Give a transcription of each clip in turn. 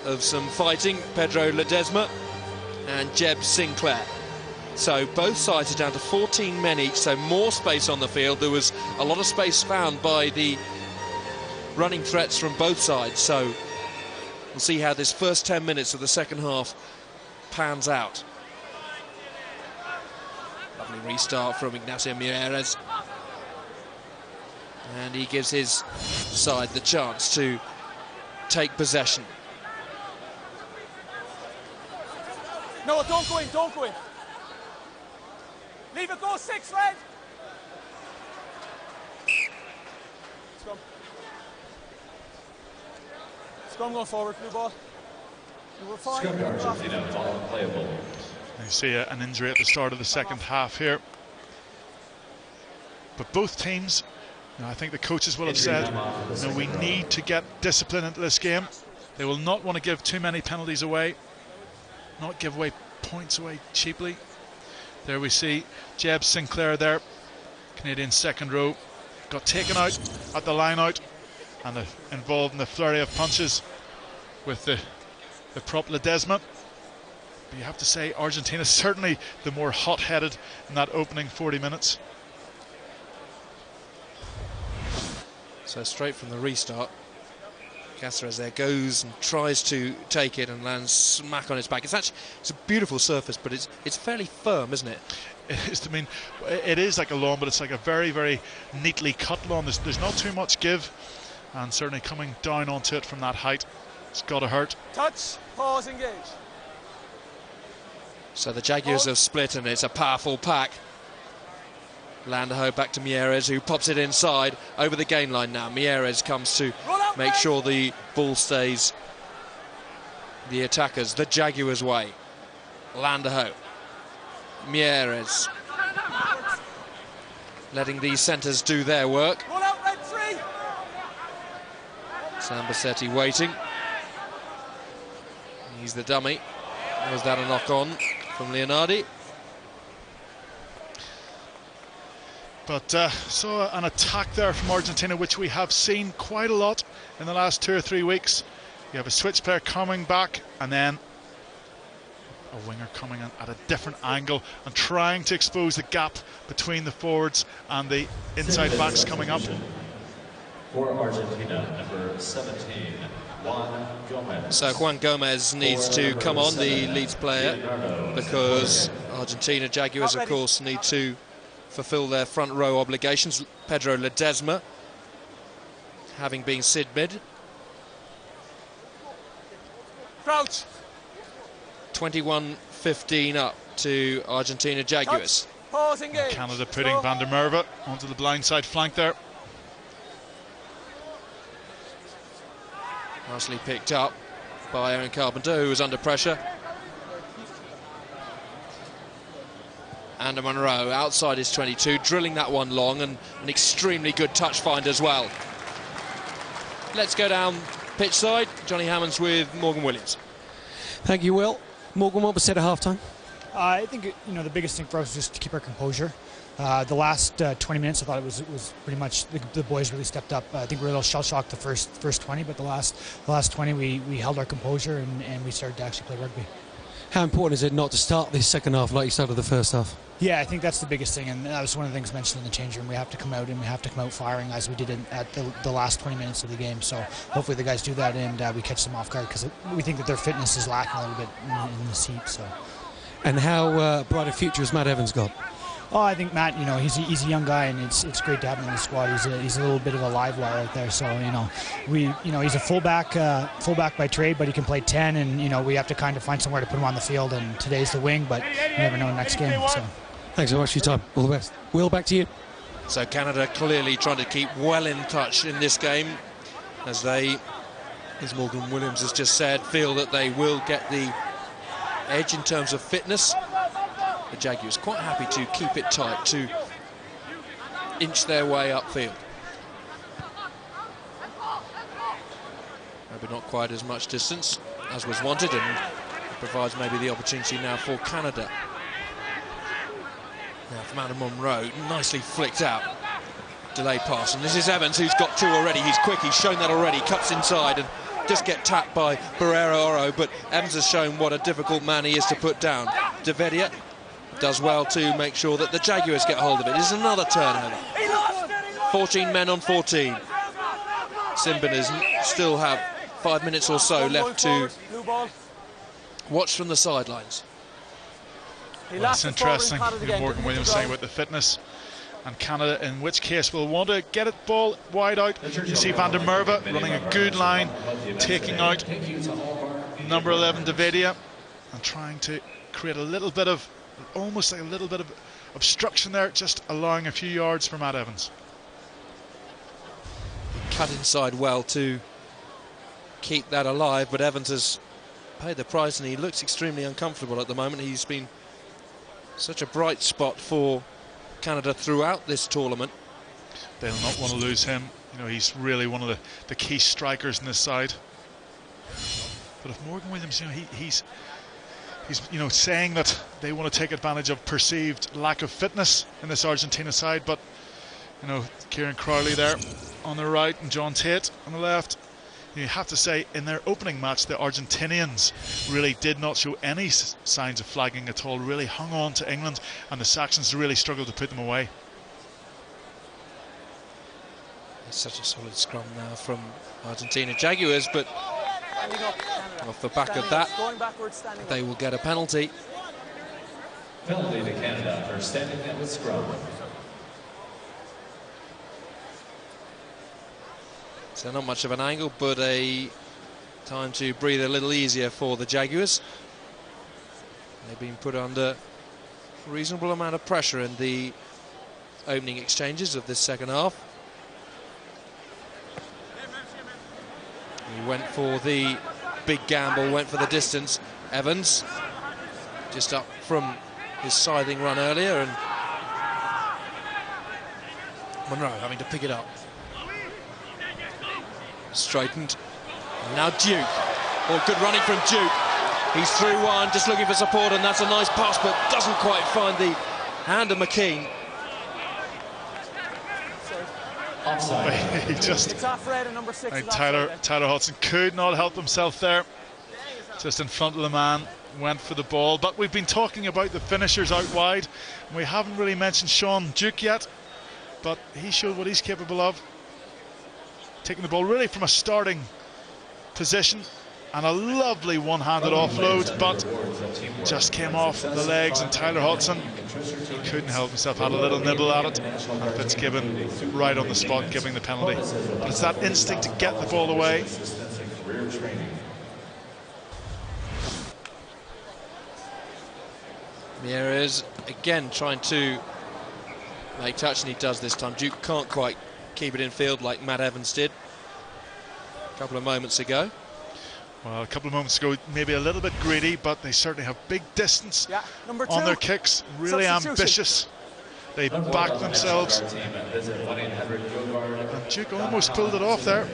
of some fighting, Pedro Ledesma and Jeb Sinclair. So both sides are down to 14 men each, so more space on the field. There was a lot of space found by the running threats from both sides, so we'll see how this first 10 minutes of the second half pans out. Lovely restart from Ignacio Mieres. And he gives his side the chance to take possession. No, don't go in, don't go in. Leave it go, 6, Red. Scrum. Scrum going forward, blue ball. We're fine. Scrum Argentina, ball playable. You see an injury at the start of the second half here. But both teams, I think the coaches will have said, we need to get discipline into this game. They will not want to give too many penalties away, not give away points away cheaply. There we see Jeb Sinclair there, Canadian second row, got taken out at the line out and involved in the flurry of punches with the prop Ledesma. But you have to say Argentina is certainly the more hot-headed in that opening 40 minutes. So straight from the restart, Cáceres there goes and tries to take it and lands smack on its back. It's a beautiful surface, but it's fairly firm, isn't it? It is. I mean, it is like a lawn, but it's like a very, very neatly cut lawn. There's not too much give, and certainly coming down onto it from that height, it's got to hurt. Touch, pause, engage. So the Jaguars have split, and it's a powerful pack. Landajo back to Mieres, who pops it inside over the gain line now. Mieres comes to make sure the ball stays the attackers, the Jaguars' way. Landajo, Mieres, letting these centres do their work. Sam Bassetti waiting. He's the dummy. Was that a knock-on from Leonardi? But saw an attack there from Argentina, which we have seen quite a lot in the last 2 or 3 weeks. You have a switch player coming back and then a winger coming in at a different angle and trying to expose the gap between the forwards and the inside backs coming up. For Argentina, number 17, Juan Gomez. So Juan Gomez needs to come on, the Leeds player, because Argentina Jaguars, of course, need to fulfill their front row obligations. Pedro Ledesma, having been Sid mid. Crouch. 21-15 up to Argentina Jaguars. Pause, engage. Canada putting Van der Merwe onto the blindside flank there. Nicely picked up by Aaron Carpenter, who was under pressure. And Monroe outside his 22, drilling that one long, and an extremely good touch find as well. Let's go down pitch side. Johnny Hammonds with Morgan Williams. Thank you, Will. Morgan, what was said at half-time? I think the biggest thing for us was just to keep our composure. The last 20 minutes, I thought it was pretty much the boys really stepped up. I think we were a little shell-shocked the first 20, but the last 20 we held our composure and we started to actually play rugby. How important is it not to start this second half like you started the first half? Yeah, I think that's the biggest thing, and that was one of the things mentioned in the change room. We have to come out, and we have to come out firing as we did at the last 20 minutes of the game. So hopefully the guys do that, and we catch them off guard, because we think that their fitness is lacking a little bit in this heat. So. And how bright a future has Matt Evans got? Oh, I think Matt, he's a young guy, and it's great to have him in the squad. He's a little bit of a live wire out there. So he's a fullback by trade, but he can play 10, and we have to kind of find somewhere to put him on the field. And today's the wing, but you never know next game. So. Thanks so much for your time. All the best. Will, back to you. So Canada clearly trying to keep well in touch in this game, as they, as Morgan Williams has just said, feel that they will get the edge in terms of fitness. The Jaguars quite happy to keep it tight, to inch their way upfield. Maybe not quite as much distance as was wanted, and it provides maybe the opportunity now for Canada. Now from Adam Monroe, nicely flicked out. Delay pass, and this is Evans, who's got two already. He's quick, he's shown that already. Cuts inside and just get tapped by Barrera Oro, but Evans has shown what a difficult man he is to put down. De Vedia does well to make sure that the Jaguars get hold of it. This is another turnover. 14 men on 14. Simbiners still have 5 minutes or so left to watch from the sidelines. Well, it's interesting, Morgan Williams saying about the fitness, and Canada, in which case, will want to get it ball wide out. You see Van der Merwe running a good line, taking out number 11 De Vedia, and trying to create a little bit of, almost like a little bit of obstruction there, just allowing a few yards for Matt Evans. Cut inside well to keep that alive, but Evans has paid the price and he looks extremely uncomfortable at the moment. He's been such a bright spot for Canada throughout this tournament. They'll not want to lose him. You know, he's really one of the key strikers in this side. But if Morgan Williams, you know, he's you know, saying that they want to take advantage of perceived lack of fitness in this Argentina side, but you know, Kieran Crowley there on the right and John Tate on the left. You have to say, in their opening match, the Argentinians really did not show any signs of flagging at all, really hung on to England, and the Saxons really struggled to put them away. It's such a solid scrum now from Argentina Jaguars, but off the back of that, they will get a penalty. Penalty to Canada for standing at the scrum. So not much of an angle, but a time to breathe a little easier for the Jaguars. They've been put under a reasonable amount of pressure in the opening exchanges of this second half. He went for the big gamble, went for the distance. Evans just up from his scything run earlier, and Monroe having to pick it up. Straightened, and now Duke. Oh, good running from Duke. He's through one, just looking for support, and that's a nice pass, but doesn't quite find the hand of McKean. He just, Tyler Hodgson could not help himself there, just in front of the man, went for the ball. But we've been talking about the finishers out wide, and we haven't really mentioned Sean Duke yet, but he showed what he's capable of, taking the ball really from a starting position, and a lovely one-handed offload, but just came off the legs, and Tyler Hodgson, he couldn't help himself, had a little nibble at it, and Fitzgibbon right on the spot giving the penalty. But it's that instinct to get the ball away. Mieres again trying to make touch, and he does this time. Duke can't quite keep it in field like Matt Evans did a couple of moments ago. Well, a couple of moments ago, maybe a little bit greedy, but they certainly have big distance on their kicks, really ambitious. They back themselves. And Duke almost pulled it off there.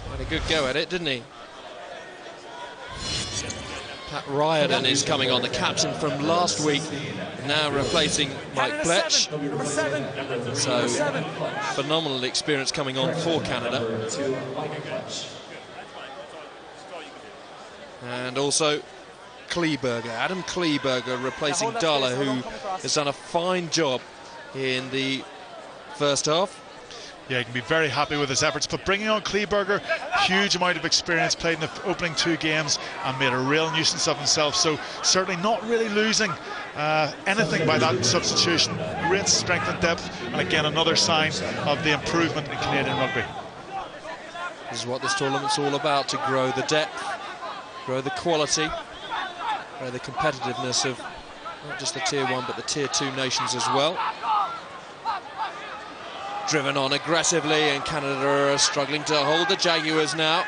Had a good go at it, didn't he? Pat Riordan is coming on, the captain from last week, now replacing Mike Pletch. So, phenomenal experience coming on for Canada. And also Kleberger, Adam Kleberger replacing Dalla, who has done a fine job in the first half. Yeah, he can be very happy with his efforts, but bringing on Kleberger, huge amount of experience, played in the opening 2 games and made a real nuisance of himself, so certainly not really losing anything by that substitution. Great strength and depth, and again another sign of the improvement in Canadian rugby. This is what this tournament's all about, to grow the depth, grow the quality, grow the competitiveness of not just the Tier 1 but the Tier 2 nations as well. Driven on aggressively, and Canada are struggling to hold the Jaguars now.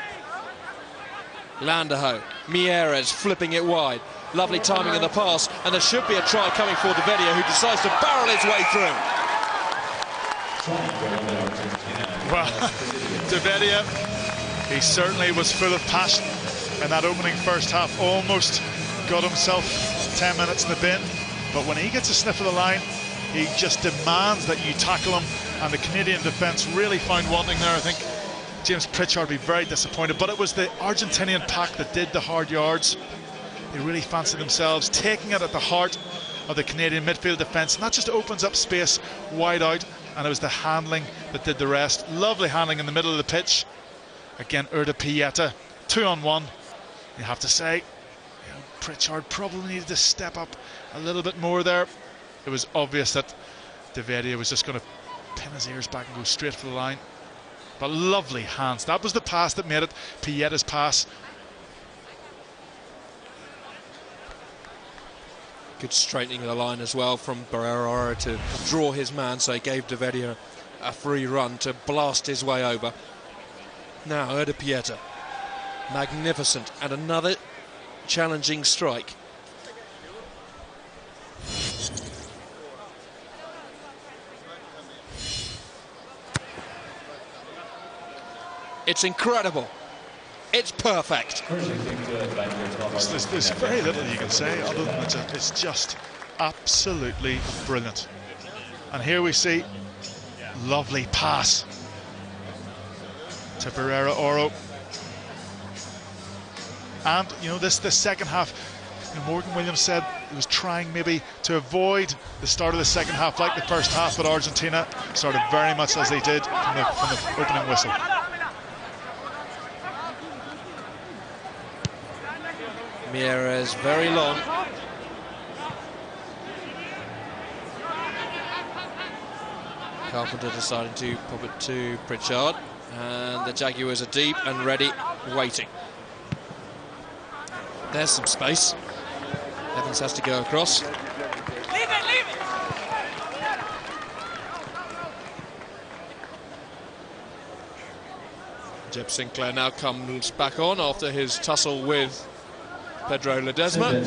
Landerho, Mieres flipping it wide. Lovely timing in the pass, and there should be a try coming for De Vedia, who decides to barrel his way through. Well, De Vedia, he certainly was full of passion in that opening first half, almost got himself 10 minutes in the bin, but when he gets a sniff of the line, he just demands that you tackle him, and the Canadian defence really found wanting there, I think. James Pritchard would be very disappointed, but it was the Argentinian pack that did the hard yards. They really fancied themselves, taking it at the heart of the Canadian midfield defence, and that just opens up space wide out, and it was the handling that did the rest. Lovely handling in the middle of the pitch. Again, Urda Pieta, 2-on-1. You have to say, Pritchard probably needed to step up a little bit more there. It was obvious that De Veria was just going to pin his ears back and go straight for the line. But lovely hands. That was the pass that made it Pieta's pass. Good straightening of the line as well from Barrera to draw his man, so he gave De Veria a free run to blast his way over. Now Urda Pieta, magnificent, and another challenging strike. It's incredible. It's perfect. There's very little you can say other than it's just absolutely brilliant. And here we see lovely pass to Barrera Oro. And this second half, Morgan Williams said he was trying maybe to avoid the start of the second half like the first half, but Argentina started very much as they did from the opening whistle. Mieres very long. Carpenter deciding to pop it to Pritchard, and the Jaguars are deep and ready, waiting. There's some space. Evans has to go across. Leave it! Jeb Sinclair now comes back on after his tussle with Pedro Ledesma.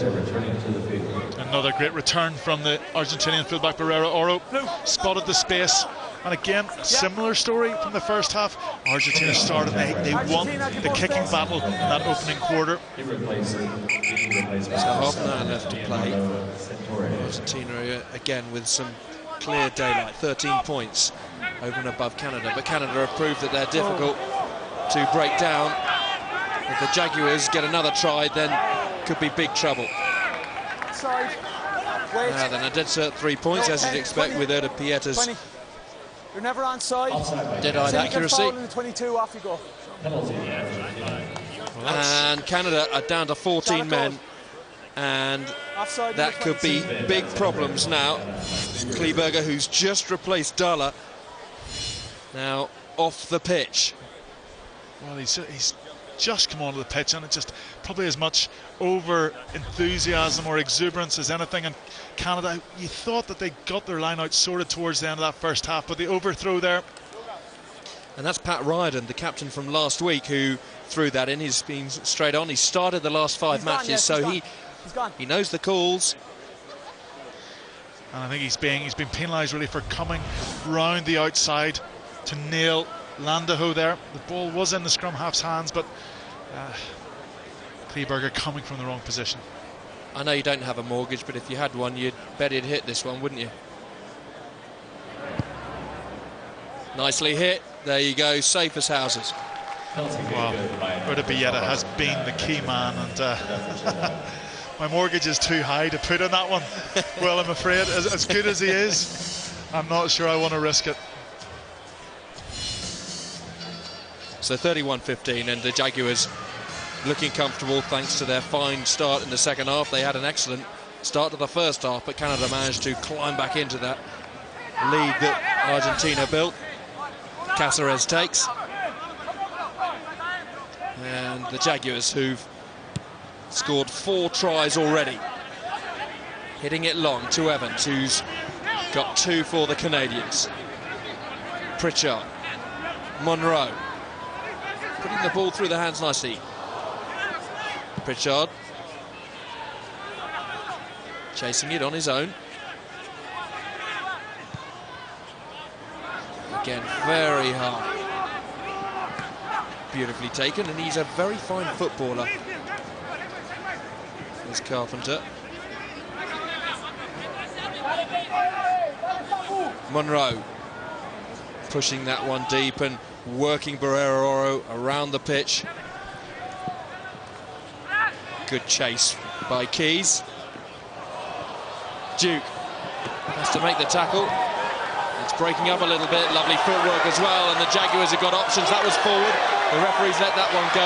Another great return from the Argentinian fullback Barrera Oro. Spotted the space. And again, similar story from the first half. Argentina started, they won the kicking battle in that opening quarter. So half an hour left to play. Argentina again with some clear daylight, 13 points over and above Canada. But Canada have proved that they're difficult to break down. If the Jaguars get another try, then could be big trouble. Now then, a dead cert 3 points, as you'd expect, with Urda Pieta's 20. You're never onside. dead-eyed accuracy. 22, off you go. And Canada are down to 14 men, and that could be big problems now. Kleberger, who's just replaced Dalla, now off the pitch. Well, he's just come onto the pitch, and it's just probably as much over enthusiasm or exuberance as anything. And Canada, you thought that they got their line out sorted towards the end of that first half, but the overthrow there. And that's Pat Ryden, the captain from last week, who threw that in. He's been straight on. He started the last 5 matches, so he knows the calls. And I think he's been penalised really for coming round the outside to nail Landaho there. The ball was in the scrum half's hands, but Kleberger coming from the wrong position. I know you don't have a mortgage, but if you had one, you'd bet he'd hit this one, wouldn't you? Nicely hit. There you go, safe as houses. Well, Urda Pieta has been the key man, and my mortgage is too high to put on that one. Well, I'm afraid, as good as he is, I'm not sure I want to risk it. So 31-15, and the Jaguars looking comfortable thanks to their fine start in the second half. They had an excellent start to the first half, but Canada managed to climb back into that lead that Argentina built. Cáceres takes. And the Jaguars, who've scored 4 tries already, hitting it long to Evans, who's got 2 for the Canadians. Pritchard, Monroe, putting the ball through the hands nicely. Pritchard chasing it on his own. Again, very high. Beautifully taken, and he's a very fine footballer. There's Carpenter. Monroe pushing that one deep, and working Barrero around the pitch. Good chase by Keys. Duke has to make the tackle. It's breaking up a little bit. Lovely footwork as well, and the Jaguars have got options. That was forward. The referees let that one go,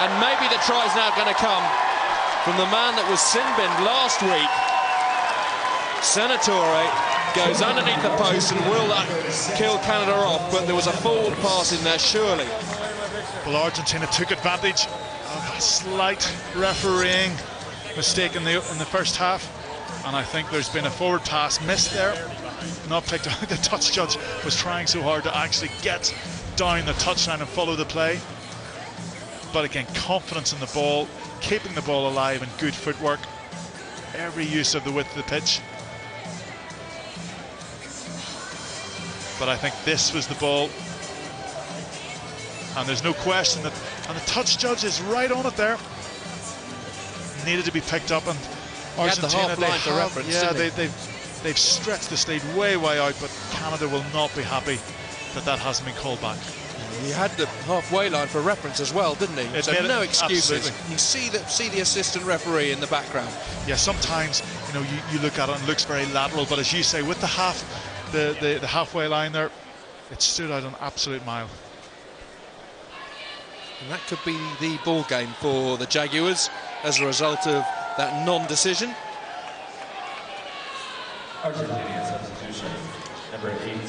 and maybe the try's now going to come from the man that was sin-binned last week. Senatore goes underneath the post, and will that kill Canada off? But there was a forward pass in there, surely. Well, Argentina took advantage of a slight refereeing mistake in the first half, and I think there's been a forward pass missed there, not picked up. The touch judge was trying so hard to actually get down the touchline and follow the play. But again, confidence in the ball, keeping the ball alive, and good footwork. Every use of the width of the pitch. But I think this was the ball, and there's no question that, and the touch judge is right on it there. Needed to be picked up, and Argentina, they've stretched the state way out, but Canada will not be happy that that hasn't been called back. He had the halfway line for reference as well, didn't he? So no excuses. You see the assistant referee in the background. Yeah, sometimes you look at it and it looks very lateral, but as you say, with the halfway line there, it stood out an absolute mile. And that could be the ball game for the Jaguars as a result of that non-decision. Argentinian substitution, number 18,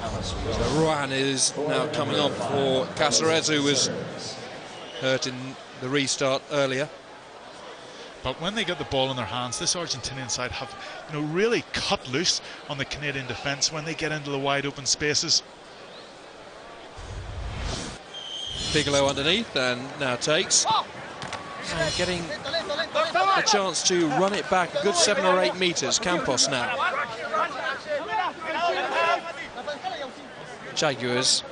Thomas. So Ruan is now coming on for Caceres, who was hurt in the restart earlier. But when they get the ball in their hands, this Argentinian side have really cut loose on the Canadian defence when they get into the wide open spaces. Bigelow underneath, and now takes. And getting a chance to run it back a good 7 or 8 metres. Campos now. Jaguars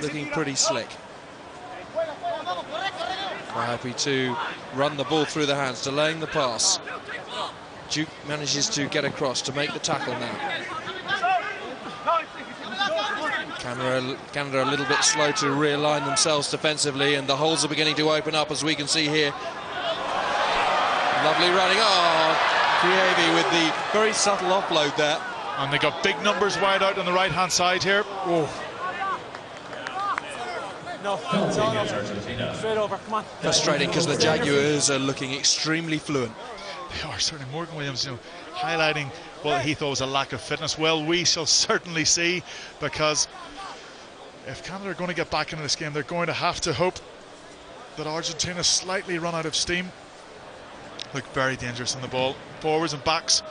looking pretty slick. Quite happy to run the ball through the hands, delaying the pass. Duke manages to get across to make the tackle now. Canada a little bit slow to realign themselves defensively, and the holes are beginning to open up, as we can see here. Lovely running. Oh, Krievy with the very subtle offload there. And they got big numbers wide out on the right-hand side here. No, it's on over. Straight over, come on. Frustrating, because the Jaguars are looking extremely fluent. They are certainly. Morgan Williams, highlighting what he thought was a lack of fitness. Well, we shall certainly see, because if Canada are going to get back into this game, they're going to have to hope that Argentina slightly run out of steam. Look very dangerous in the ball, forwards and backs.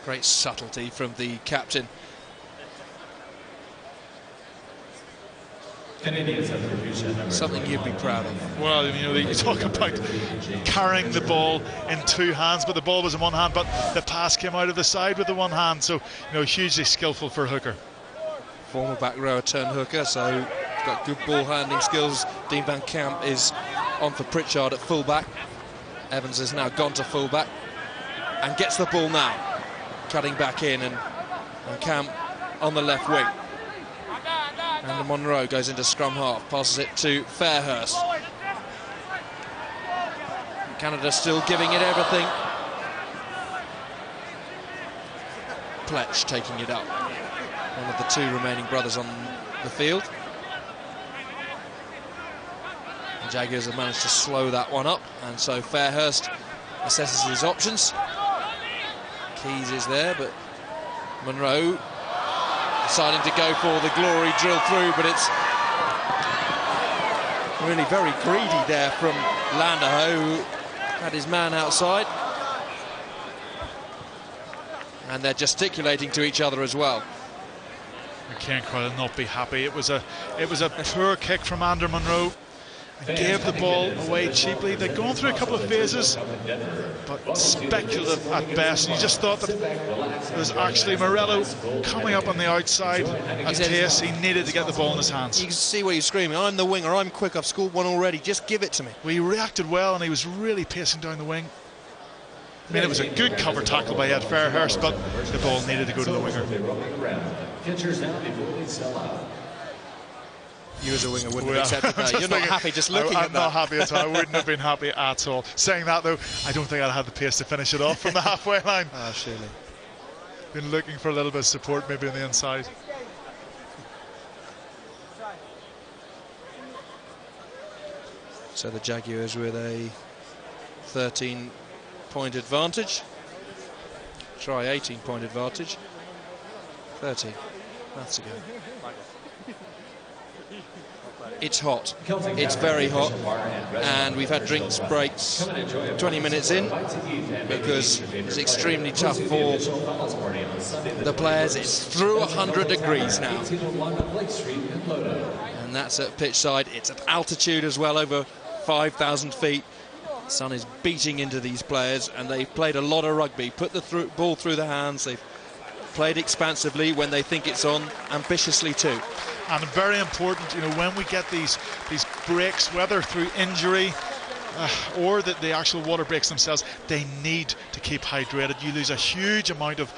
Great subtlety from the captain. Canadian substitution, number Something you'd be proud of. Well, you talk about carrying the ball in 2 hands, but the ball was in 1 hand, but the pass came out of the side with the 1 hand, so hugely skillful for a hooker. Former back rower turned hooker, so got good ball handling skills. Dean Van Camp is on for Pritchard at fullback. Evans has now gone to fullback and gets the ball now, cutting back in, and Camp on the left wing. And Monroe goes into scrum half, passes it to Fairhurst. Canada still giving it everything. Pletch taking it up. One of the 2 remaining brothers on the field. The Jaguars have managed to slow that one up, and so Fairhurst assesses his options. Keys is there, but Monroe deciding to go for the glory drill through, but it's really very greedy there from Landaho, who had his man outside. And they're gesticulating to each other as well. McCain will not be happy. It was a poor kick from Ander Monroe. And gave the ball away cheaply. They'd gone through a couple of phases, but speculative at best. And you just thought that it was actually Morello coming up on the outside at pace. He needed to get the ball in his hands. You can see where he's screaming, I'm the winger, I'm quick, I've scored 1 already, just give it to me. Well, he reacted well, and he was really pacing down the wing. I mean, it was a good cover tackle by Ed Fairhurst, but the ball needed to go to the winger. You as a winger wouldn't have accepted that. You're not happy just looking at that. I'm not happy at all. I wouldn't have been happy at all. Saying that, though, I don't think I'd had the pace to finish it off from the halfway line. Ah, surely. Been looking for a little bit of support maybe on the inside. So the Jaguars with a 13-point advantage. Try 18-point advantage. 13. That's a go. It's hot. It's very hot, and we've had drinks breaks 20 minutes in because it's extremely tough for the players. It's through 100 degrees now, and that's at pitch side. It's at altitude as well, over 5,000 feet. The sun is beating into these players, and they've played a lot of rugby. Put the ball through the hands. They've played expansively when they think it's on, ambitiously too. And very important, you know, when we get these breaks, whether through injury or the actual water breaks themselves, they need to keep hydrated. You lose a huge amount of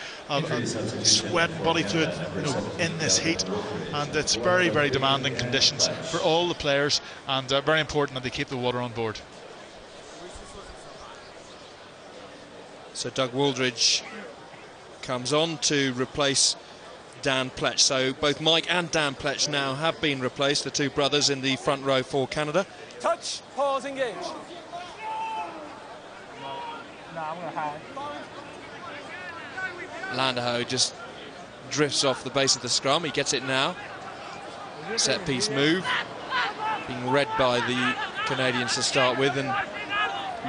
sweat and body fluid, you know, in this heat, and it's very, very demanding conditions for all the players, and very important that they keep the water on board. So Doug Wooldridge comes on to replace Dan Pletch. So both Mike and Dan Pletch now have been replaced, the two brothers in the front row for Canada. Touch, pause, engage. Nah, I'm going to hide. Landaho just drifts off the base of the scrum. He gets it now. Set piece move. Being read by the Canadians to start with, and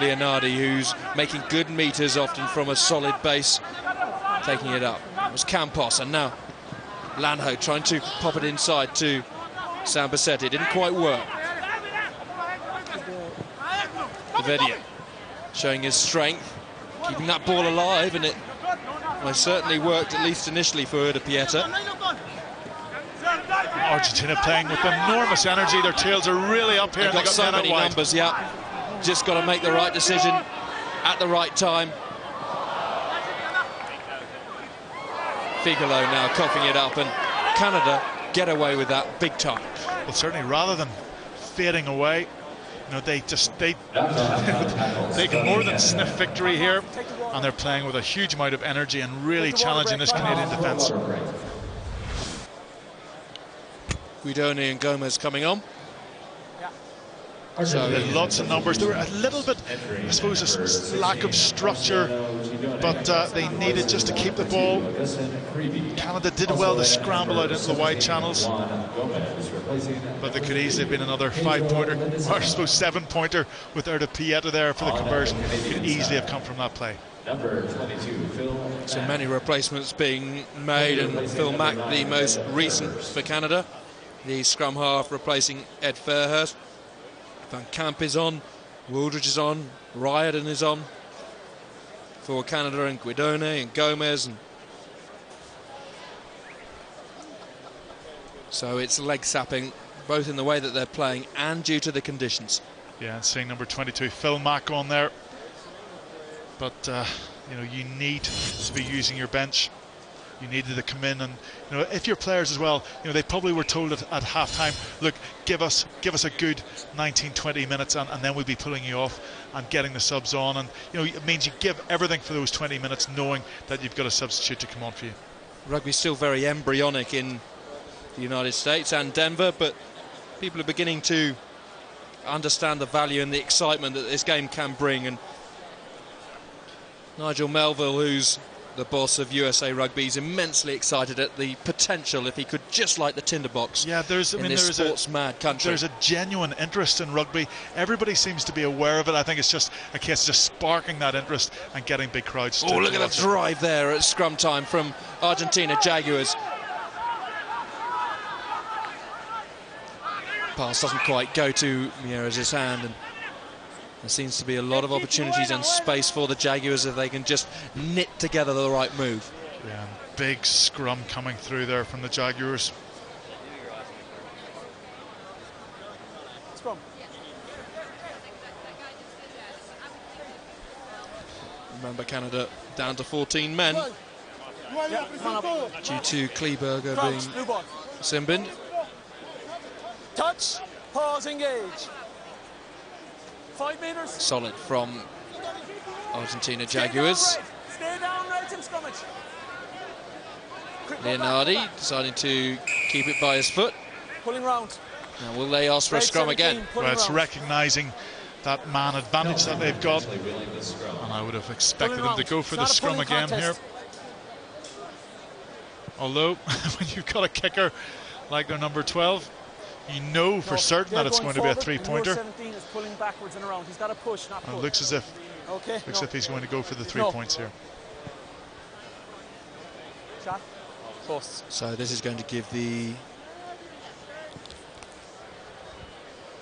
Leonardi, who's making good meters often from a solid base, taking it up. It was Campos, and now Landaho trying to pop it inside to Sam Bassetti. It didn't quite work. Davidia showing his strength, keeping that ball alive, and it most certainly worked, at least initially, for Uda Pieta. Argentina playing with enormous energy. Their tails are really up here. They've got so many numbers, yeah. Just got to make the right decision at the right time. Figalo now coughing it up, and Canada get away with that big time. Well, certainly, rather than fading away, you know, they can more than sniff victory here, and they're playing with a huge amount of energy and really challenging this Canadian defence. Guidoni and Gomez coming on. So lots of numbers. There were a little bit, I suppose, a lack of structure, but they needed just to keep the ball. Canada did well to scramble out into the wide channels, but there could easily have been another 5-pointer, or I suppose 7-pointer with Uda Pieta there for the conversion. It could easily have come from that play. So many replacements being made, and Phil Mack, the most recent for Canada, the scrum half, replacing Ed Fairhurst. Van Camp is on, Wooldridge is on, Riordan is on for Canada, and Guidoni and Gomez, and so it's leg sapping, both in the way that they're playing and due to the conditions. Yeah, and seeing number 22 Phil Mack on there, but you know, you need to be using your bench. You needed to come in, and you know, if your players as well, you know, they probably were told at half-time, look, give us a good 19-20 minutes, and then we'll be pulling you off and getting the subs on, and you know, it means you give everything for those 20 minutes, knowing that you've got a substitute to come on for you. Rugby's still very embryonic in the United States and Denver, but people are beginning to understand the value and the excitement that this game can bring, and Nigel Melville, who's the boss of USA Rugby, is immensely excited at the potential if he could just light the tinderbox. Yeah, there's this sports-mad country. There's a genuine interest in rugby. Everybody seems to be aware of it. I think it's just a case of just sparking that interest and getting big crowds. Oh, look at the drive there at scrum time from Argentina Jaguars. Pass doesn't quite go to Mieres' hand, and there seems to be a lot of opportunities and space for the Jaguars if they can just knit together the right move. Yeah, big scrum coming through there from the Jaguars. Remember, Canada down to 14 men due to Kleberger being sin-binned. Touch, pause, engage. 5 meters. Solid from Argentina Jaguars. Stay down right in scrummage. Leonardi deciding to keep it by his foot. Pulling round. Now, will they ask for a scrum again? Well, it's recognising that man advantage that they've got, and I would have expected them to go for the scrum again here. Although, when you've got a kicker like their number 12, you know for certain that it's going to be a three-pointer. It looks as if he's going to go for the 3 points here. So this is going to give the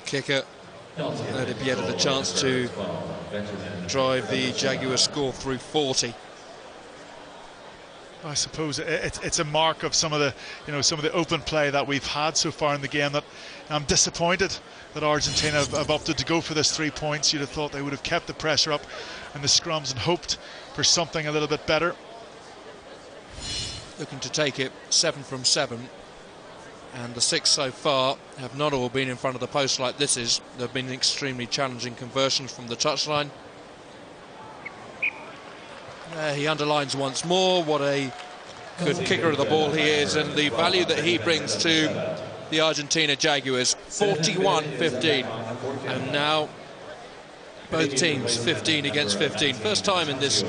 kicker Pieta the chance to drive the Jaguar score through 40. I suppose it's a mark of some of the open play that we've had so far in the game, that I'm disappointed that Argentina have opted to go for this 3 points. You'd have thought they would have kept the pressure up in the scrums and hoped for something a little bit better. Looking to take it 7 from 7, and the 6 so far have not all been in front of the post like this is. There have been extremely challenging conversions from the touchline. He underlines once more what a good kicker of the ball he is, and the value that he brings to the Argentina Jaguars. 41-15, and now both teams 15 against 15. First time in this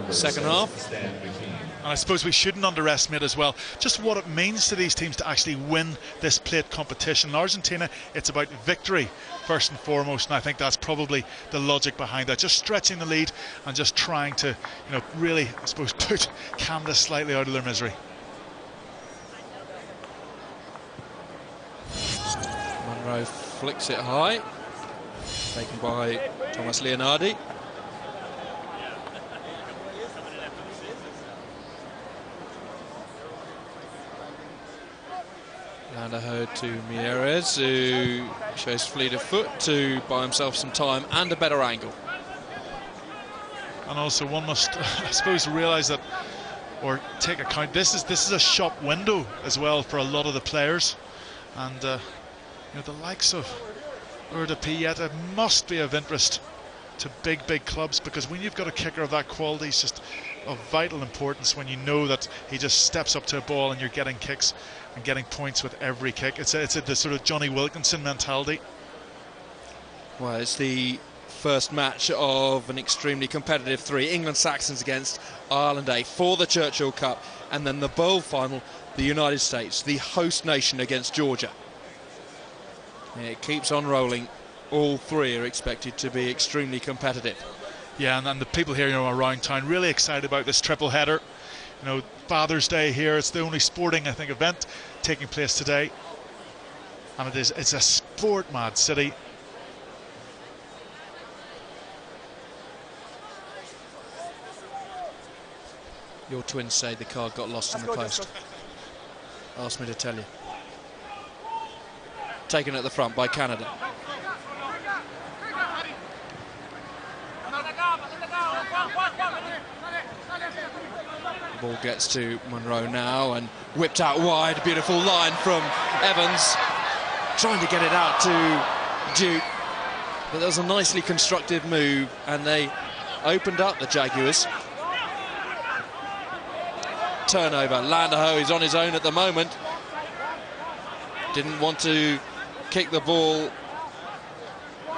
second half. And I suppose we shouldn't underestimate as well just what it means to these teams to actually win this plate competition. In Argentina, it's about victory first and foremost, and I think that's probably the logic behind that. Just stretching the lead and just trying to, really, I suppose, put Canada slightly out of their misery. Monroe flicks it high, taken by Thomas Leonardi. Landaho to Mieres, who shows fleet of foot to buy himself some time and a better angle. And also one must, I suppose, realise that, or take account, this is a shop window as well for a lot of the players, and the likes of Pieta must be of interest to big clubs, because when you've got a kicker of that quality, it's just of vital importance when you know that he just steps up to a ball and you're getting kicks and getting points with every kick. It's the sort of Johnny Wilkinson mentality. Well, it's the first match of an extremely competitive 3. England Saxons against Ireland A for the Churchill Cup, and then the bowl final, the United States, the host nation, against Georgia. It keeps on rolling. All 3 are expected to be extremely competitive. Yeah, and the people here around town really excited about this triple header. Father's Day here, it's the only sporting, I think, event taking place today, and it's a sport mad city. Your twins say the card got lost in the post. Asked me to tell you. Taken at the front by Canada. The ball gets to Monroe now and whipped out wide. Beautiful line from Evans, trying to get it out to Duke, but that was a nicely constructed move, and they opened up the Jaguars. Turnover. Landaho is on his own at the moment. Didn't want to kick the ball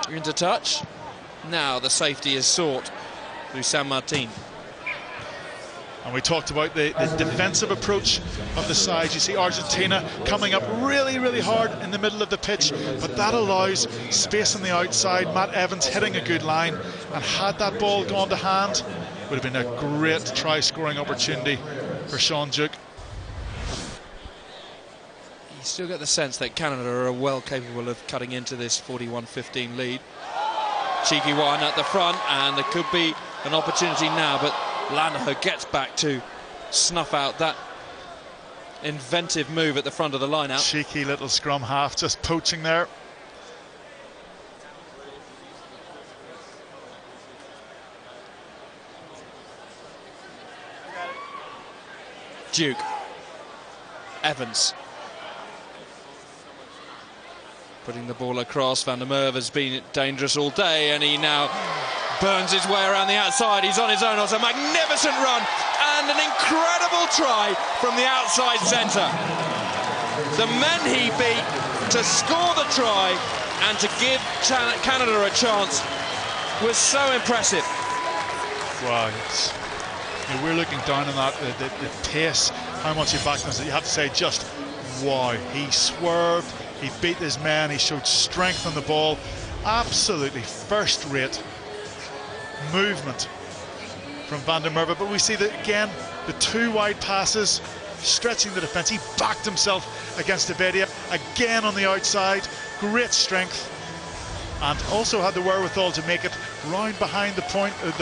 into touch. Now the safety is sought through San Martin. And we talked about the defensive approach of the side. You see Argentina coming up really hard in the middle of the pitch, but that allows space on the outside. Matt Evans hitting a good line, and had that ball gone to hand, would have been a great try-scoring opportunity for Sean Duke. You still get the sense that Canada are well capable of cutting into this 41-15 lead. Cheeky one at the front, and there could be an opportunity now, but Landaho gets back to snuff out that inventive move at the front of the line-out. Cheeky little scrum half just poaching there. Duke. Evans. Putting the ball across. Van der Merwe has been dangerous all day, and he now burns his way around the outside. He's on his own. It's a magnificent run and an incredible try from the outside centre. The men he beat to score the try and to give Canada a chance was so impressive. Wow, we're looking down on that, the pace, how much he backed us. You have to say, just wow. He swerved, he beat his man, he showed strength on the ball. Absolutely first-rate movement from Van der Merwe. But we see that again, the two wide passes, stretching the defence. He backed himself against Abedia again on the outside. Great strength, and also had the wherewithal to make it round behind the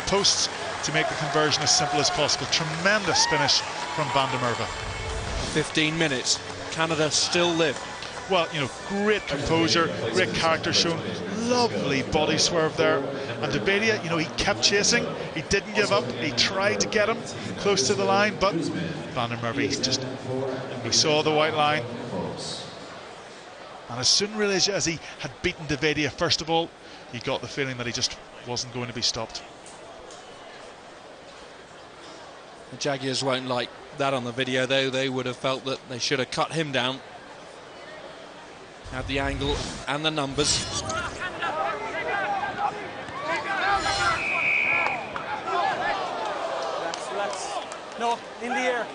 posts to make the conversion as simple as possible. Tremendous finish from Van der Merwe. 15 minutes. Canada still live. Well, you know, great composure, great character shown, lovely body swerve there. And Abedia, you know, he kept chasing, he didn't give up, he tried to get him close to the line, but Van der Merwe, he saw the white line. And as soon really as he had beaten Abedia, first of all, he got the feeling that he just wasn't going to be stopped. The Jaguars won't like that on the video, though. They would have felt that they should have cut him down. Had the angle and the numbers. Relax. No, in the air.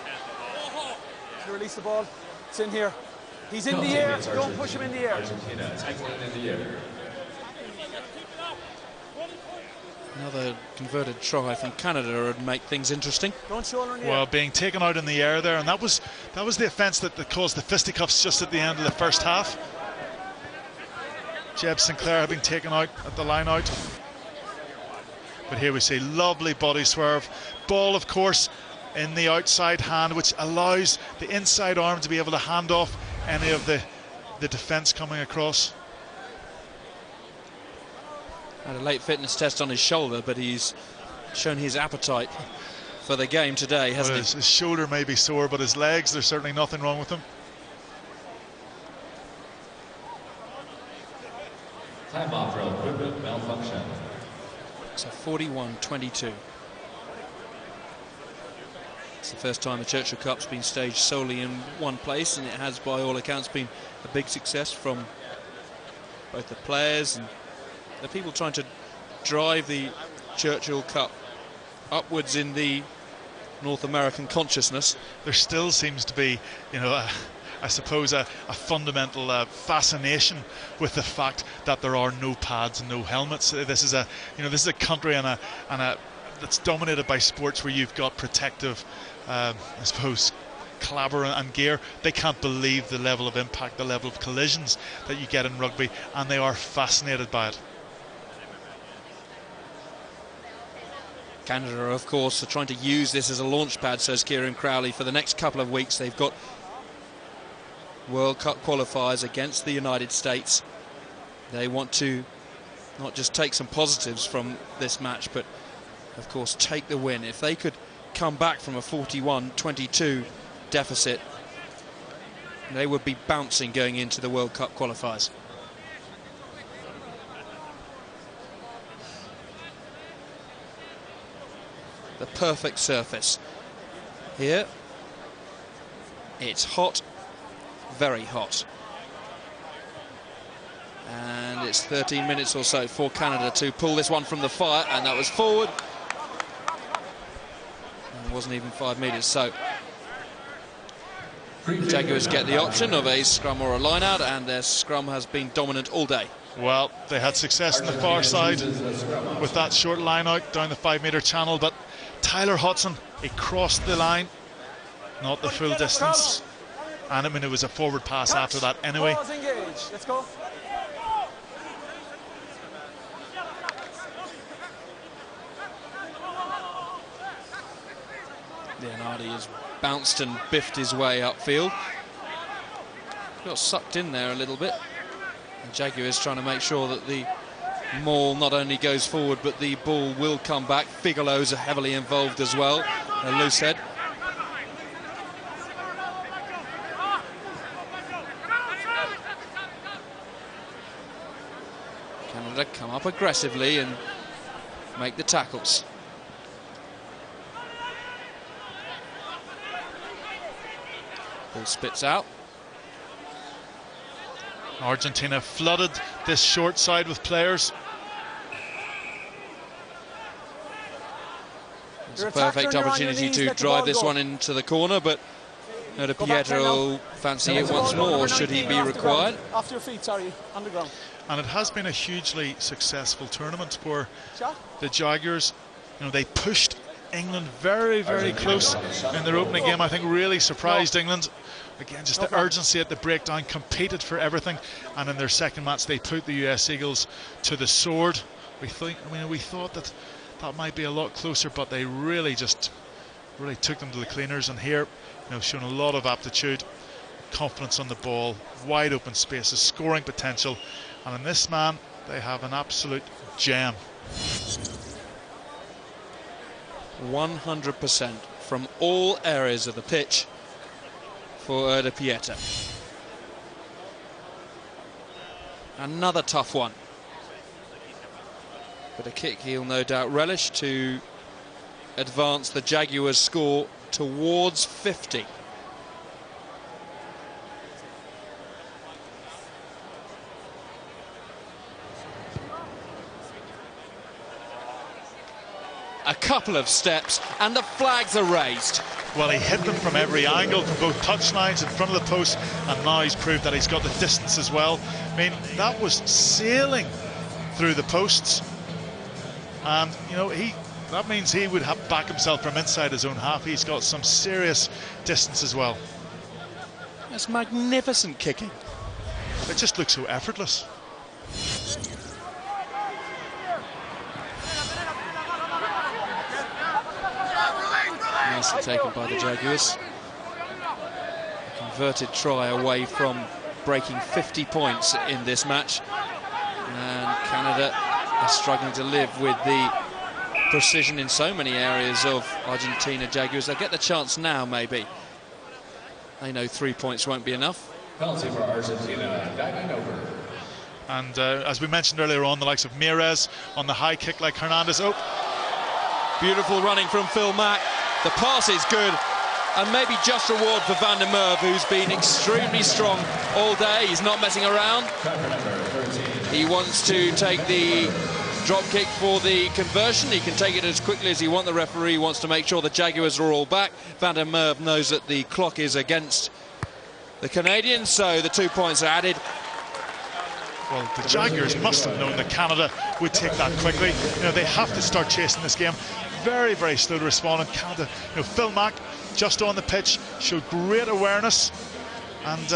You release the ball. It's in here. He's in the air. Don't push him in the air. Argentina tackling in the air. Another converted try from Canada would make things interesting. Don't shoulder in the air. Well, being taken out in the air there, and that was the offence that caused the fisticuffs just at the end of the first half. Jeb Sinclair had been taken out at the line out. But here we see lovely body swerve. Ball, of course, in the outside hand, which allows the inside arm to be able to hand off any of the defence coming across. Had a late fitness test on his shoulder, but he's shown his appetite for the game today, hasn't he? His shoulder may be sore, but his legs, there's certainly nothing wrong with them. Time off for equipment malfunction. So 41-22. It's the first time the Churchill Cup's been staged solely in one place, and it has, by all accounts, been a big success from both the players and the people trying to drive the Churchill Cup upwards in the North American consciousness. There still seems to be, you know, I suppose a fundamental fascination with the fact that there are no pads and no helmets. This is a country and a that's dominated by sports where you've got protective, I suppose, clabber and gear. They can't believe the level of impact, the level of collisions that you get in rugby, and they are fascinated by it. Canada, of course, are trying to use this as a launch pad, says Kieran Crowley, for the next couple of weeks. They've got World Cup qualifiers against the United States. They want to not just take some positives from this match, but of course take the win. If they could come back from a 41-22 deficit, they would be bouncing going into the World Cup qualifiers. The perfect surface. Here, it's hot, very hot. And it's 13 minutes or so for Canada to pull this one from the fire, and that was forward. It wasn't even 5 metres, so the Jaguars get the option of a scrum or a line-out, and their scrum has been dominant all day. Well, they had success on the far side with that short line-out down the 5 metre channel, but Tyler Hodson, he crossed the line, not the full distance, and I mean it was a forward pass after that anyway. Let's go. Leonardi has bounced and biffed his way upfield. Got sucked in there a little bit. And Jaguars trying to make sure that the maul not only goes forward, but the ball will come back. Bigelow's are heavily involved as well. A loose head. Canada come up aggressively and make the tackles. Ball spits out. Argentina flooded this short side with players. It's a perfect opportunity to drive this one into the corner, but Pietro will fancy it once more, should he be required. Off your feet, sorry, underground. And it has been a hugely successful tournament where the Jaguars, they pushed England very, very close in their opening game. I think really surprised England. Again, just the urgency at the breakdown, competed for everything, and in their second match they put the US Eagles to the sword. We thought that might be a lot closer, but they really took them to the cleaners, and here, shown a lot of aptitude, confidence on the ball, wide open spaces, scoring potential, and in this man they have an absolute gem. 100% from all areas of the pitch for Pietro. Another tough one, but a kick he'll no doubt relish to advance the Jaguars' score towards 50. A couple of steps and the flags are raised. Well, he hit them from every angle, from both touchlines, in front of the post, and now he's proved that he's got the distance as well. I mean, that was sailing through the posts, and that means he would have back himself from inside his own half. He's got some serious distance as well. That's magnificent kicking. It just looks so effortless. Nicely taken by the Jaguars. A converted try away from breaking 50 points in this match. And Canada are struggling to live with the precision in so many areas of Argentina Jaguars. They'll get the chance now, maybe. They know 3 points won't be enough. Penalty for Argentina, diving over. And as we mentioned earlier on, the likes of Mires on the high kick like Hernandez. Oh, beautiful running from Phil Mack. The pass is good, and maybe just reward for Van der Merwe, who's been extremely strong all day. He's not messing around. He wants to take the drop kick for the conversion. He can take it as quickly as he wants. The referee wants to make sure the Jaguars are all back. Van der Merwe knows that the clock is against the Canadians, so the 2 points are added. Well, the Jaguars must have known that Canada would take that quickly. They have to start chasing this game. Very, very slow to respond. And Canada, Phil Mack, just on the pitch, showed great awareness and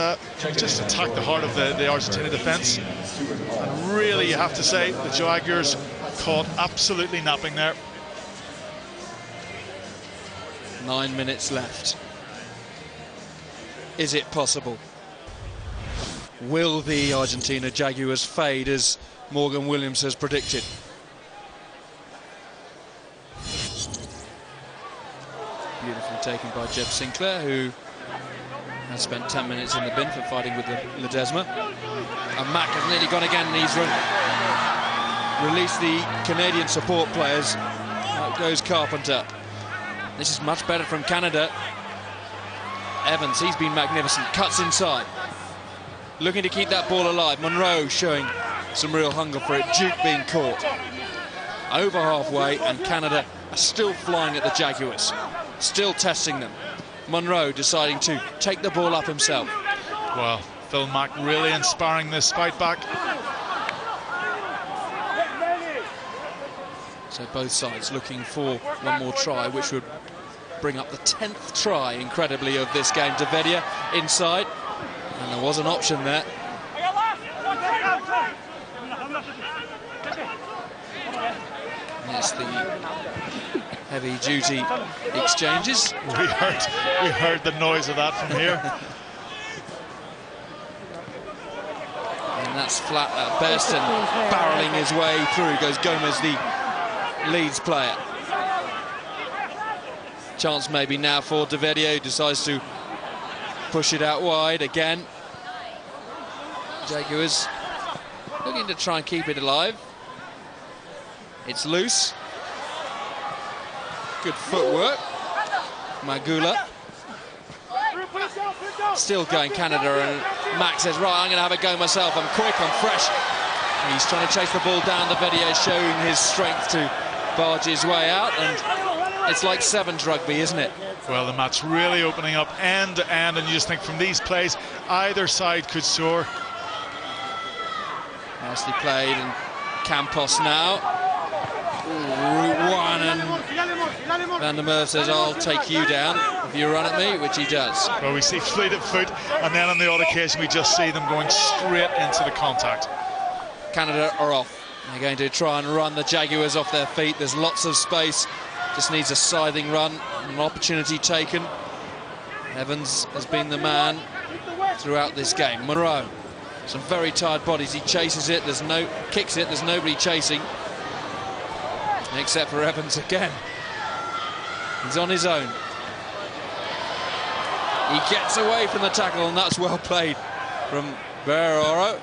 just attacked the heart of the Argentina defence. And really, you have to say, the Jaguars caught absolutely napping there. 9 minutes left. Is it possible? Will the Argentina Jaguars fade as Morgan Williams has predicted? Beautifully taken by Jeb Sinclair, who has spent 10 minutes in the bin for fighting with Ledesma. And Mack has nearly gone again, and he's released the Canadian support players. Out goes Carpenter. This is much better from Canada. Evans, he's been magnificent, cuts inside. Looking to keep that ball alive. Monroe showing some real hunger for it. Duke being caught. Over halfway, and Canada are still flying at the Jaguars. Still testing them. Monroe deciding to take the ball up himself. Well, Phil Mack really inspiring this fight back. So both sides looking for one more try, which would bring up the 10th try, incredibly, of this game. Davedia inside. And there was an option there. And it's the heavy-duty exchanges. We heard the noise of that from here. And that's flat at best, and barreling his way through goes Gomez, the Leeds player. Chance maybe now for Davedia, who decides to push it out wide again. Jaguars looking to try and keep it alive. It's loose. Good footwork. Magula. Still going Canada, and Max says, right, I'm going to have a go myself. I'm quick, I'm fresh. And he's trying to chase the ball down. The video showing his strength to barge his way out, and it's like sevens rugby, isn't it? Well, the match really opening up end to end, and you just think from these plays, either side could soar. Nicely played, and Campos now. Route one, and Van der Merwe says, I'll take you down if you run at me, which he does. Well, we see fleet of foot, and then on the odd occasion we just see them going straight into the contact. Canada are off. They're going to try and run the Jaguars off their feet. There's lots of space. Just needs a scything run, an opportunity taken. Evans has been the man throughout this game. Monroe, some very tired bodies. He chases it. Kicks it. There's nobody chasing, except for Evans again. He's on his own. He gets away from the tackle, and that's well played from Barrero.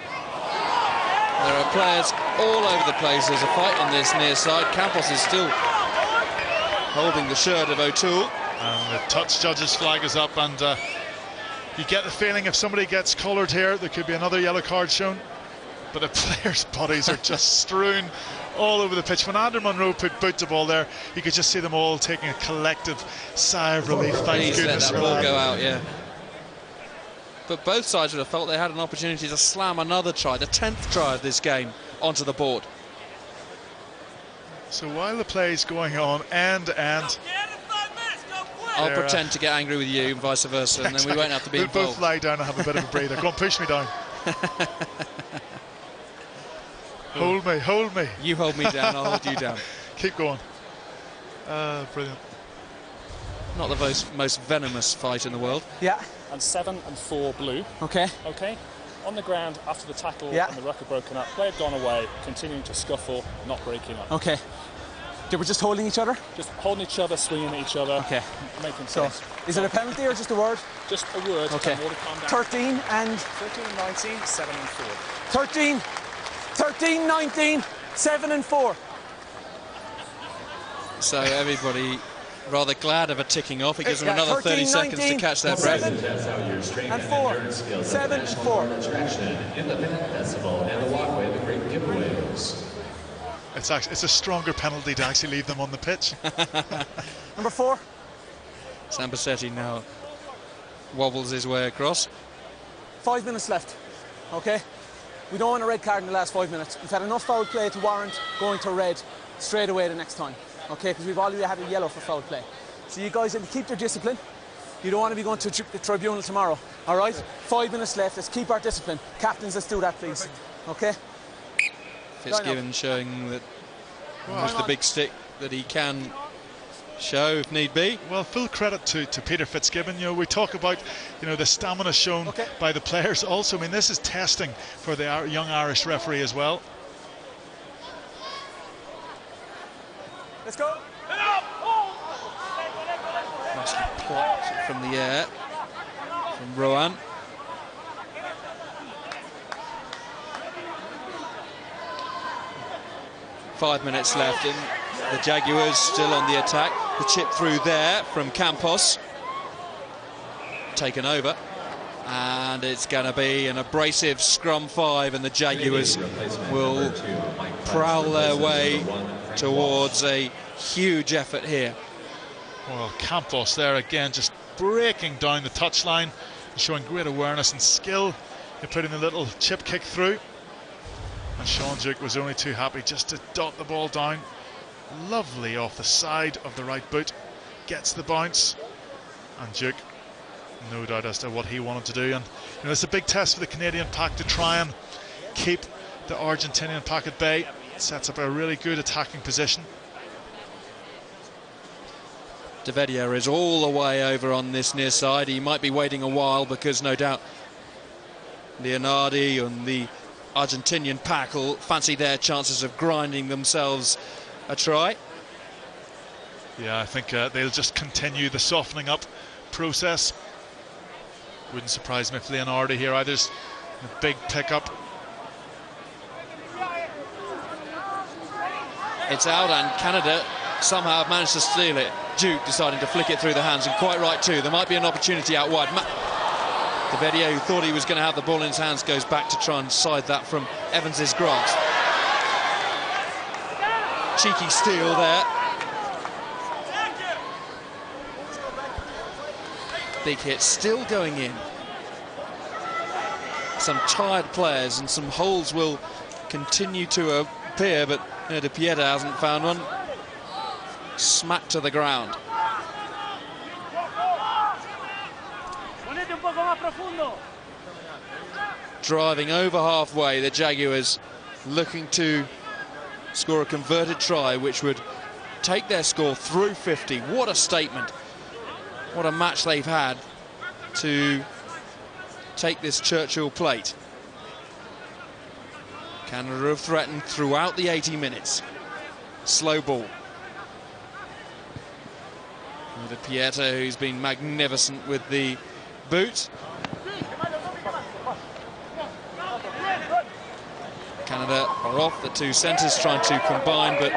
There are players all over the place. There's a fight on this near side. Campos is still holding the shirt of O'Toole. And the touch judge's flag is up, and you get the feeling if somebody gets collared here, there could be another yellow card shown. But the players' bodies are just strewn all over the pitch. When Andrew Monroe put boot to ball there, you could just see them all taking a collective sigh of relief. Thank goodness let that ball go out, yeah. But both sides would have felt they had an opportunity to slam another try, the 10th try of this game, onto the board. So while the play's going on end to end, I'll pretend to get angry with you and vice versa, and then we won't have to be involved. We'll both lie down and have a bit of a breather. Go on, push me down. Hold me, hold me. You hold me down, I'll hold you down. Keep going. Brilliant. Not the most venomous fight in the world. Yeah. And 7 and 4 blue. Okay. Okay. On the ground after the tackle Yeah. and the ruck had broken up, play had gone away, continuing to scuffle, not breaking up. Okay. They were just holding each other? Just holding each other, swinging at each other. Okay. Making So, sense. is it a penalty or just a word? Just a word. Okay. More to calm down. 13 and 13, 19, 7 and 4. 13, 19, 7 and 4. So everybody rather glad of a ticking off. It gives them another 30 13, seconds 19, to catch their breath. 7 and 4. 7 and 4. In the festival and the walkway of the great giveaways. It's a stronger penalty to actually leave them on the pitch. Number 4. Sambasetti now wobbles his way across. 5 minutes left. Okay. We don't want a red card in the last 5 minutes. We've had enough foul play to warrant going to red straight away the next time. Okay, because we've already had a yellow for foul play. So you guys have to keep your discipline. You don't want to be going to the tribunal tomorrow. All right? 5 minutes left. Let's keep our discipline. Captains, let's do that, please. Okay? Fitzgibbon showing that with the big stick that he can show if need be. Well, full credit to Peter Fitzgibbon. You know, we talk about, you know, the stamina shown by the players. Also, I mean, this is testing for the young Irish referee as well. Let's go. Nicely plucked from the air from Rohan. Five minutes left, and the Jaguars still on the attack. The chip through there from Campos. Taken over. And it's going to be an abrasive scrum 5, and the Jaguars will prowl their way towards a huge effort here. Well, Campos there again, just breaking down the touchline, showing great awareness and skill in putting the little chip kick through. And Sean Duke was only too happy just to dot the ball down. Lovely off the side of the right boot. Gets the bounce. And Duke, no doubt as to what he wanted to do. And you know, it's a big test for the Canadian pack to try and keep the Argentinian pack at bay. Sets up a really good attacking position. Devedia is all the way over on this near side. He might be waiting a while because no doubt Leonardi and the Argentinian pack will fancy their chances of grinding themselves a try. Yeah, I think they'll just continue the softening up process. Wouldn't surprise me if Leonardi here either's a big pickup. It's out, and Canada somehow have managed to steal it. Duke deciding to flick it through the hands, and quite right too. There might be an opportunity out wide. Devedio, who thought he was going to have the ball in his hands, goes back to try and side that from Evans's grasp. Cheeky steal there. Big hit still going in. Some tired players, and some holes will continue to appear, but De Pieta hasn't found one. Smack to the ground. Driving over halfway, the Jaguars looking to score a converted try, which would take their score through 50. What a statement. What a match they've had to take this Churchill plate. Canada have threatened throughout the 80 minutes. Slow ball. De Pieta, who's been magnificent with the boot. Canada are off, the two centres trying to combine, but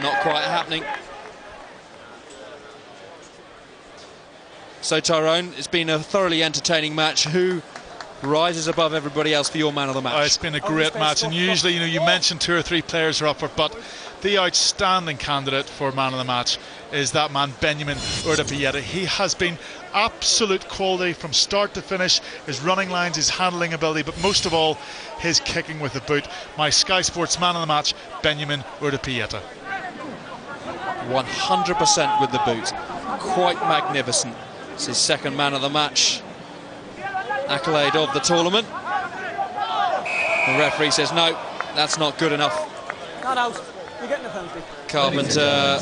not quite happening. So Tyrone, it's been a thoroughly entertaining match. Who rises above everybody else for your man of the match? Oh, it's been a great match, and usually, you mentioned 2 or 3 players are up for it, but the outstanding candidate for man of the match is that man Benjamin De Pieta. He has been absolute quality from start to finish. His running lines, his handling ability, but most of all, his kicking with the boot. My Sky Sports man of the match, Benjamin De Pieta. 100% with the boot. Quite magnificent. It's his second man of the match accolade of the tournament. The referee says no, that's not good enough. Not out. You're getting a penalty. Carpenter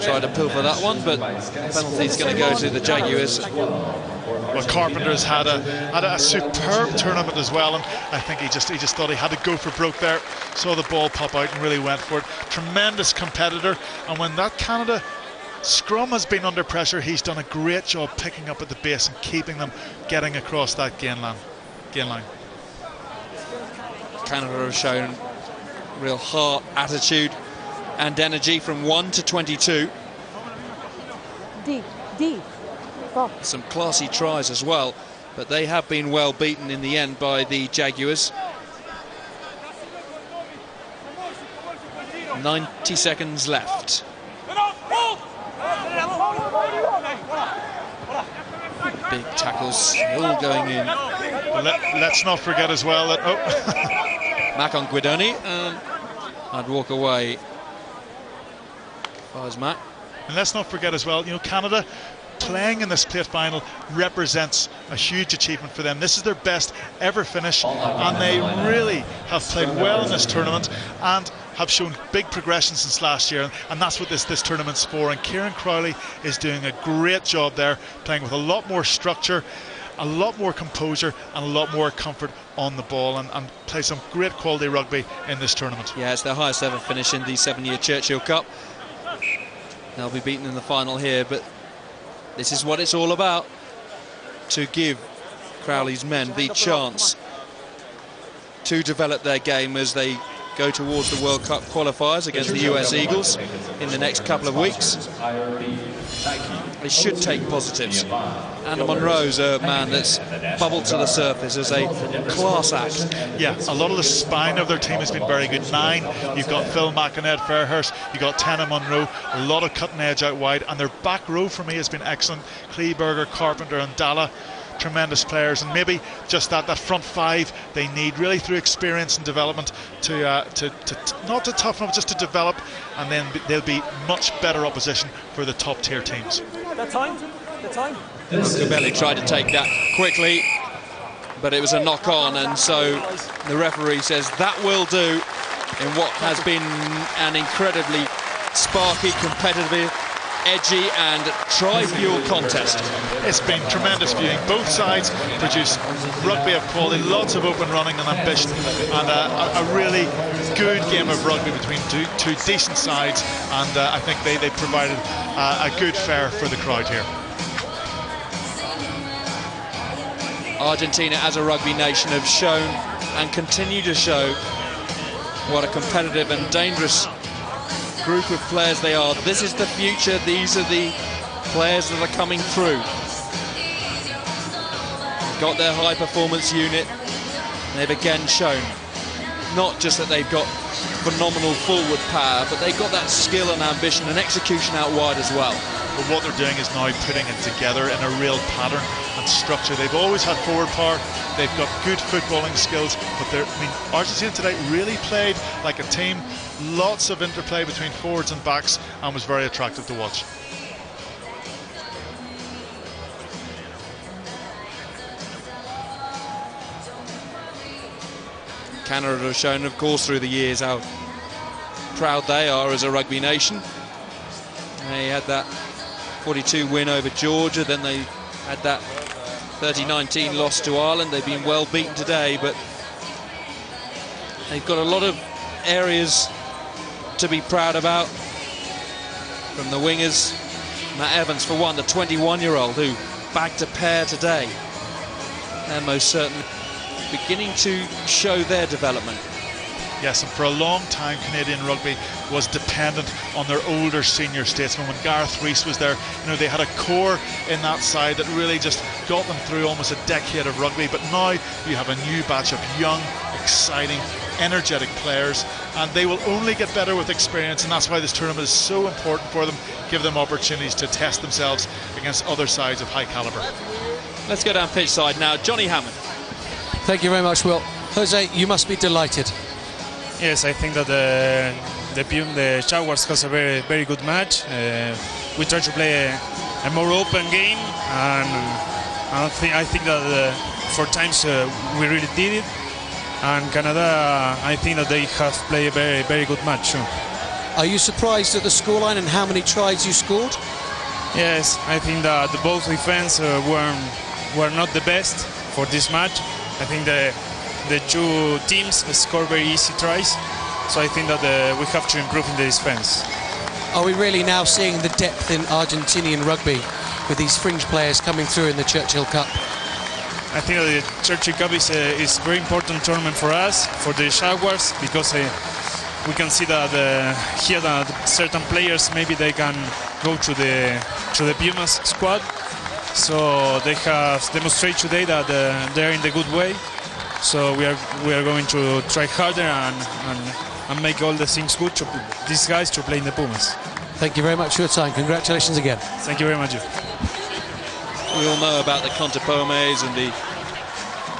tried to pilfer that one, but penalty's going to go to the Jaguars. Well, Carpenter's had a superb tournament as well, and I think he just thought he had to go for broke there. Saw the ball pop out and really went for it. Tremendous competitor, and when that Canada scrum has been under pressure, he's done a great job picking up at the base and keeping them getting across that gain line. Canada have shown real heart, attitude and energy from 1 to 22. Some classy tries as well, but they have been well beaten in the end by the Jaguars. 90 seconds left. Big tackles still going in. Let's not forget as well that Mac on Guidoni, and I'd walk away. Fires Mac. And let's not forget as well, Canada playing in this plate final represents a huge achievement for them. This is their best ever finish, and they really have played well in this tournament and have shown big progression since last year, and that's what this tournament's for. And Kieran Crowley is doing a great job there, playing with a lot more structure, a lot more composure, and a lot more comfort on the ball, and play some great quality rugby in this tournament. Yeah, it's their highest ever finish in the 7-year Churchill Cup. They'll be beaten in the final here, but this is what it's all about, to give Crowley's men the chance to develop their game as they go towards the World Cup qualifiers against the US Eagles in the next couple of weeks. They should take positives. And Monroe's a man that's bubbled to the surface as a class act. Yeah, a lot of the spine of their team has been very good. 9, you've got Phil Mack and Ed Fairhurst, you've got Tanner Monroe, a lot of cutting edge out wide, and their back row for me has been excellent. Kleberger, Carpenter and Dalla, tremendous players, and maybe just that front 5 they need really through experience and development to not to toughen up, just to develop, and then they'll be much better opposition for the top tier teams. The time. Belli tried to take that quickly, but it was a knock on, and so the referee says that will do in what has been an incredibly sparky, competitive, edgy and tri-fuel contest. It's been tremendous viewing. Both sides produce rugby of quality, lots of open running and ambition, and a really good game of rugby between two decent sides, and I think they provided a good fare for the crowd here. Argentina as a rugby nation have shown and continue to show what a competitive and dangerous group of players they are. This is the future. These are the players that are coming through. Got their high performance unit. They've again shown not just that they've got phenomenal forward power, but they've got that skill and ambition and execution out wide as well. But what they're doing is now putting it together in a real pattern and structure. They've always had forward power, they've got good footballing skills, but Argentina today really played like a team. Lots of interplay between forwards and backs, and was very attractive to watch. Canada have shown, of course, through the years how proud they are as a rugby nation. They had that 42 win over Georgia, then they had that 30-19 loss to Ireland. They've been well beaten today, but they've got a lot of areas to be proud about. From the wingers, Matt Evans for one, the 21-year-old who bagged a pair today. And most certainly beginning to show their development. Yes, and for a long time Canadian rugby was dependent on their older senior statesmen. When Gareth Rees was there, they had a core in that side that really just got them through almost a decade of rugby. But now you have a new batch of young, exciting, energetic players, and they will only get better with experience, and that's why this tournament is so important for them. Give them opportunities to test themselves against other sides of high calibre. Let's go down pitch side now. Johnny Hammond. Thank you very much, Will. Jose, you must be delighted. Yes, I think that the Jaguars has a very, very good match. We try to play a more open game, and I think that for times we really did it. And Canada, I think that they have played a very, very good match too. Are you surprised at the scoreline and how many tries you scored? Yes, I think that both defense were not the best for this match. I think the two teams scored very easy tries, so I think that we have to improve in the defense. Are we really now seeing the depth in Argentinian rugby with these fringe players coming through in the Churchill Cup? I think that the Churchill Cup is a very important tournament for us, for the Jaguars, because we can see that here that certain players maybe they can go to the Pumas squad. So they have demonstrated today that they're in the good way. So we are going to try harder and make all the things good to these guys to play in the Pumas. Thank you very much for your time. Congratulations again. Thank you very much. We all know about the Contepomes and the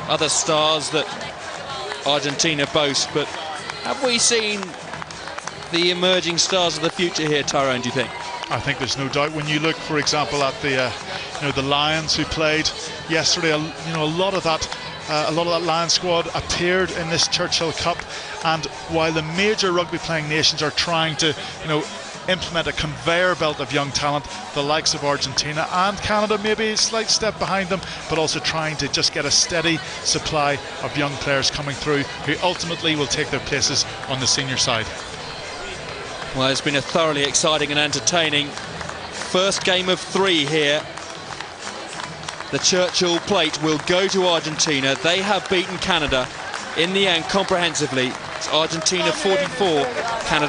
other stars that Argentina boasts, but have we seen the emerging stars of the future here, Tyrone, do you think? I think there's no doubt. When you look, for example, at the Lions who played yesterday, a lot of that Lions squad appeared in this Churchill Cup. And while the major rugby playing nations are trying to, implement a conveyor belt of young talent, the likes of Argentina and Canada maybe a slight step behind them, but also trying to just get a steady supply of young players coming through who ultimately will take their places on the senior side. Well, it's been a thoroughly exciting and entertaining first game of 3 here. The Churchill plate will go to Argentina. They have beaten Canada in the end comprehensively. It's Argentina 44, Canada